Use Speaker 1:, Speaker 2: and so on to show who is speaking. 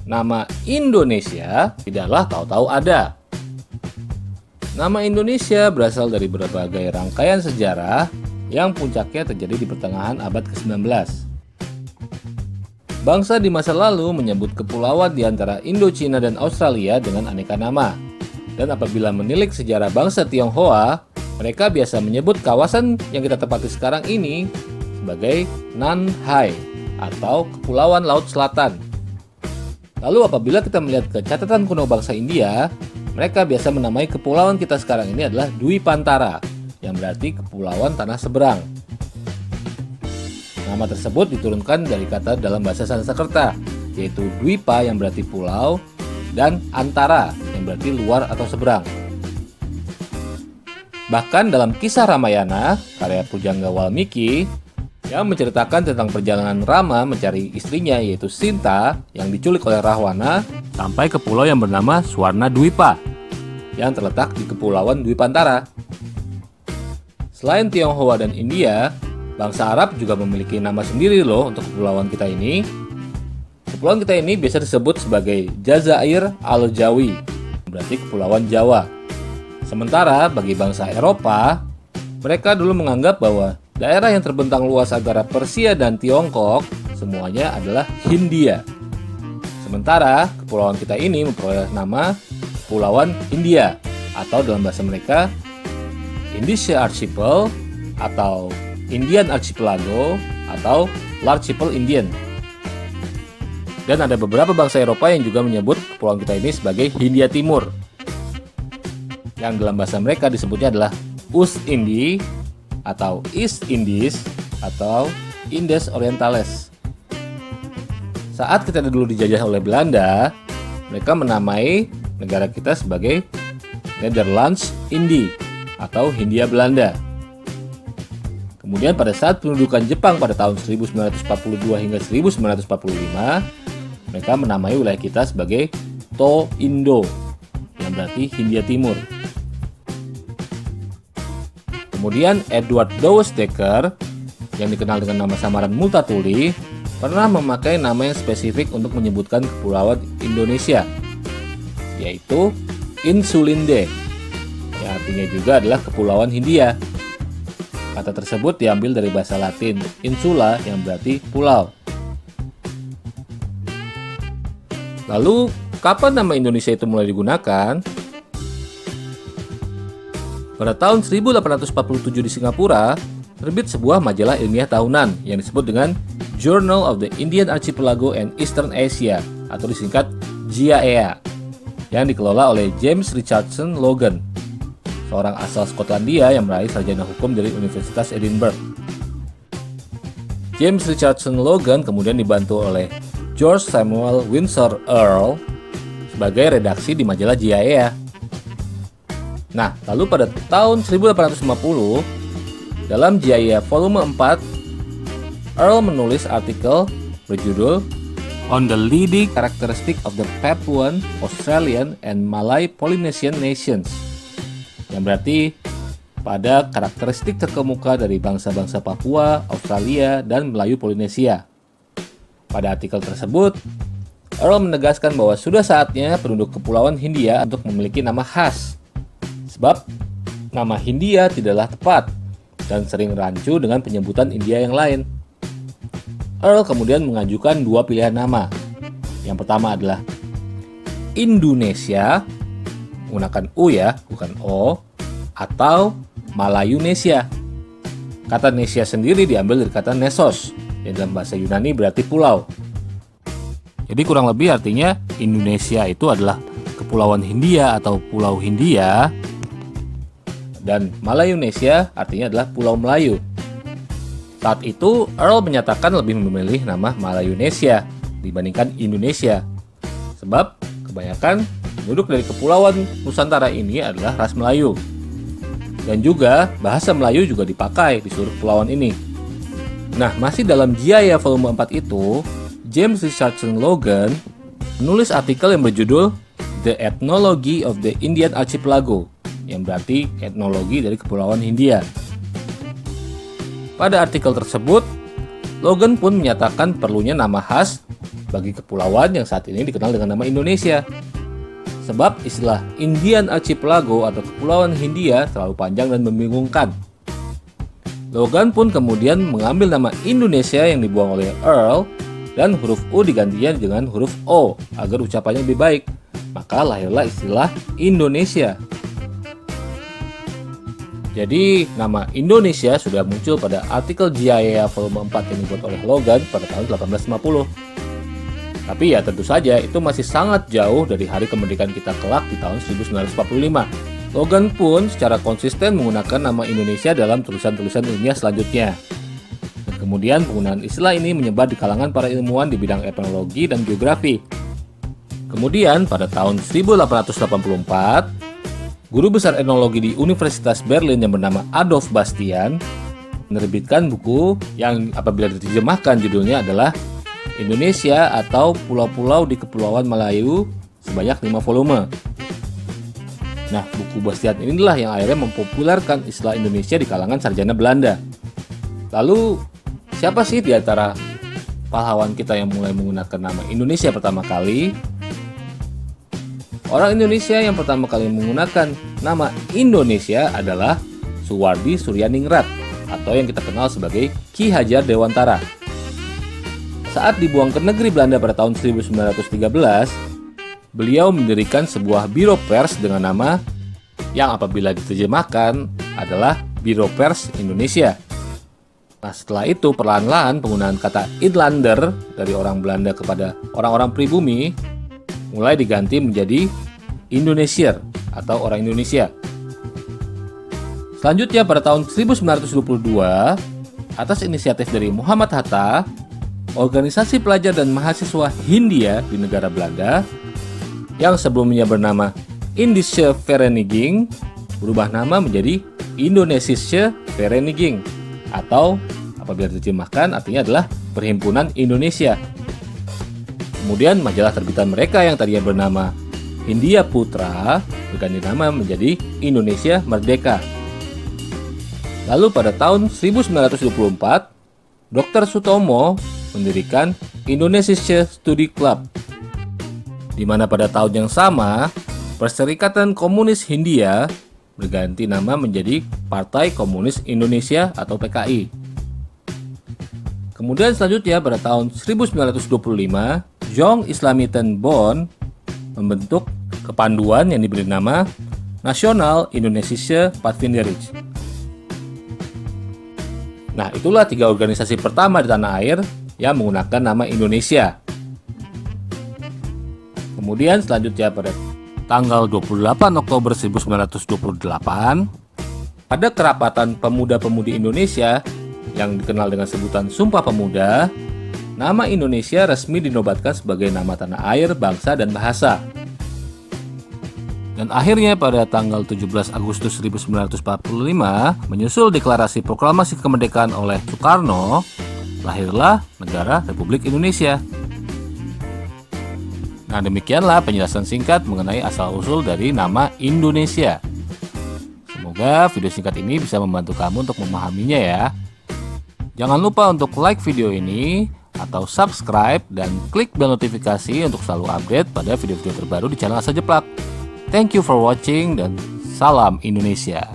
Speaker 1: Nama Indonesia tidaklah tahu-tahu ada. Nama Indonesia berasal dari berbagai rangkaian sejarah yang puncaknya terjadi di pertengahan abad ke-19. Bangsa di masa lalu menyebut kepulauan di antara Indochina dan Australia dengan aneka nama. Dan apabila menilik sejarah bangsa Tionghoa, mereka biasa menyebut kawasan yang kita tempati sekarang ini sebagai Nanhai atau Kepulauan Laut Selatan. Lalu apabila kita melihat ke catatan kuno bangsa India, mereka biasa menamai kepulauan kita sekarang ini adalah Dwipantara, yang berarti kepulauan tanah seberang. Nama tersebut diturunkan dari kata dalam bahasa Sanskerta, yaitu Dwipa yang berarti pulau, dan Antara yang berarti luar atau seberang. Bahkan dalam kisah Ramayana, karya Pujangga Walmiki, yang menceritakan tentang perjalanan Rama mencari istrinya yaitu Sinta yang diculik oleh Rahwana sampai ke pulau yang bernama Swarna Dwipa yang terletak di Kepulauan Dwipantara. Selain Tionghoa dan India, bangsa Arab juga memiliki nama sendiri loh untuk kepulauan kita ini. Kepulauan kita ini biasa disebut sebagai Jazair al-Jawi, berarti Kepulauan Jawa. Sementara bagi bangsa Eropa, mereka dulu menganggap bahwa daerah yang terbentang luas antara Persia dan Tiongkok semuanya adalah Hindia. Sementara kepulauan kita ini memperoleh nama Kepulauan Hindia atau dalam bahasa mereka Indonesia Archipel atau Indian Archipelago atau L'Archipel Indian. Dan ada beberapa bangsa Eropa yang juga menyebut kepulauan kita ini sebagai Hindia Timur, yang dalam bahasa mereka disebutnya adalah Oost-Indie atau East Indies atau Indes Orientales. Saat kita dulu dijajah oleh Belanda, mereka menamai negara kita sebagai Netherlands Indie atau Hindia Belanda. Kemudian pada saat pendudukan Jepang pada tahun 1942 hingga 1945, mereka menamai wilayah kita sebagai To-Indo yang berarti Hindia Timur. Kemudian Edward Douwes Dekker yang dikenal dengan nama samaran Multatuli pernah memakai nama yang spesifik untuk menyebutkan kepulauan Indonesia, yaitu Insulinde, yang artinya juga adalah Kepulauan Hindia. Kata tersebut diambil dari bahasa Latin insula yang berarti pulau. Lalu, kapan nama Indonesia itu mulai digunakan? Pada tahun 1847 di Singapura, terbit sebuah majalah ilmiah tahunan yang disebut dengan Journal of the Indian Archipelago and Eastern Asia atau disingkat JAEA, yang dikelola oleh James Richardson Logan, seorang asal Skotlandia yang meraih sarjana hukum dari Universitas Edinburgh. James Richardson Logan kemudian dibantu oleh George Samuel Windsor Earl sebagai redaksi di majalah JAEA. Nah, lalu pada tahun 1850, dalam JAEA volume 4, Earl menulis artikel berjudul On the Leading Characteristic of the Papuan, Australian, and Malay Polynesian Nations, yang berarti pada karakteristik terkemuka dari bangsa-bangsa Papua, Australia, dan Melayu Polinesia. Pada artikel tersebut, Earl menegaskan bahwa sudah saatnya penduduk Kepulauan Hindia untuk memiliki nama khas, sebab nama Hindia tidaklah tepat dan sering rancu dengan penyebutan India yang lain. Earl kemudian mengajukan dua pilihan nama. Yang pertama adalah Indonesia, menggunakan U ya, bukan O, atau Malayunesia. Kata Nesia sendiri diambil dari kata Nesos, yang dalam bahasa Yunani berarti pulau. Jadi kurang lebih artinya Indonesia itu adalah Kepulauan Hindia atau Pulau Hindia, dan Malayunesia artinya adalah Pulau Melayu. Saat itu Earl menyatakan lebih memilih nama Malayunesia dibandingkan Indonesia, sebab kebanyakan penduduk dari Kepulauan Nusantara ini adalah ras Melayu. Dan juga bahasa Melayu juga dipakai di seluruh kepulauan ini. Nah, masih dalam JAEA volume 4 itu, James Richardson Logan menulis artikel yang berjudul The Ethnology of the Indian Archipelago, yang berarti etnologi dari Kepulauan Hindia. Pada artikel tersebut, Logan pun menyatakan perlunya nama khas bagi kepulauan yang saat ini dikenal dengan nama Indonesia. Sebab istilah Indian Archipelago atau Kepulauan Hindia terlalu panjang dan membingungkan. Logan pun kemudian mengambil nama Indonesia yang dibuang oleh Earl dan huruf U digantinya dengan huruf O agar ucapannya lebih baik. Maka lahirlah istilah Indonesia. Jadi nama Indonesia sudah muncul pada artikel GIA volume 4 yang dibuat oleh Logan pada tahun 1850. Tapi ya tentu saja itu masih sangat jauh dari hari kemerdekaan kita kelak di tahun 1945. Logan pun secara konsisten menggunakan nama Indonesia dalam tulisan-tulisan ilmiah selanjutnya. Dan kemudian penggunaan istilah ini menyebar di kalangan para ilmuwan di bidang etnologi dan geografi. Kemudian pada tahun 1884, guru besar etnologi di Universitas Berlin yang bernama Adolf Bastian menerbitkan buku yang apabila diterjemahkan judulnya adalah Indonesia atau Pulau-Pulau di Kepulauan Melayu sebanyak 5 volume. Nah, buku Bastian inilah yang akhirnya mempopulerkan istilah Indonesia di kalangan sarjana Belanda. Lalu, siapa sih di antara pahlawan kita yang mulai menggunakan nama Indonesia pertama kali? Orang Indonesia yang pertama kali menggunakan nama Indonesia adalah Suwardi Suryaningrat atau yang kita kenal sebagai Ki Hajar Dewantara. Saat dibuang ke negeri Belanda pada tahun 1913, beliau mendirikan sebuah biro pers dengan nama yang apabila diterjemahkan adalah Biro Pers Indonesia. Nah, setelah itu perlahan-lahan penggunaan kata Inlander dari orang Belanda kepada orang-orang pribumi mulai diganti menjadi Indonesier atau orang Indonesia. Selanjutnya pada tahun 1922, atas inisiatif dari Muhammad Hatta, organisasi pelajar dan mahasiswa Hindia di negara Belanda yang sebelumnya bernama Indische Vereniging berubah nama menjadi Indonesische Vereniging atau apabila diterjemahkan artinya adalah Perhimpunan Indonesia. Kemudian majalah terbitan mereka yang tadinya bernama Hindia Putra berganti nama menjadi Indonesia Merdeka. Lalu pada tahun 1924, Dr. Sutomo mendirikan Indonesische Studi Club, di mana pada tahun yang sama, Perserikatan Komunis Hindia berganti nama menjadi Partai Komunis Indonesia atau PKI. Kemudian selanjutnya pada tahun 1925, Jong Islamiten Bond membentuk kepanduan yang diberi nama Nasional Indonesische Padvinderij. Nah, itulah 3 organisasi pertama di tanah air yang menggunakan nama Indonesia. Kemudian selanjutnya pada tanggal 28 Oktober 1928, ada kerapatan pemuda-pemudi Indonesia yang dikenal dengan sebutan Sumpah Pemuda, nama Indonesia resmi dinobatkan sebagai nama tanah air, bangsa, dan bahasa. Dan akhirnya pada tanggal 17 Agustus 1945, menyusul deklarasi proklamasi kemerdekaan oleh Soekarno, lahirlah negara Republik Indonesia. Nah, demikianlah penjelasan singkat mengenai asal-usul dari nama Indonesia. Semoga video singkat ini bisa membantu kamu untuk memahaminya ya. Jangan lupa untuk like video ini atau subscribe dan klik bel notifikasi untuk selalu update pada video-video terbaru di channel Asa Jeplak. Thank you for watching dan salam Indonesia.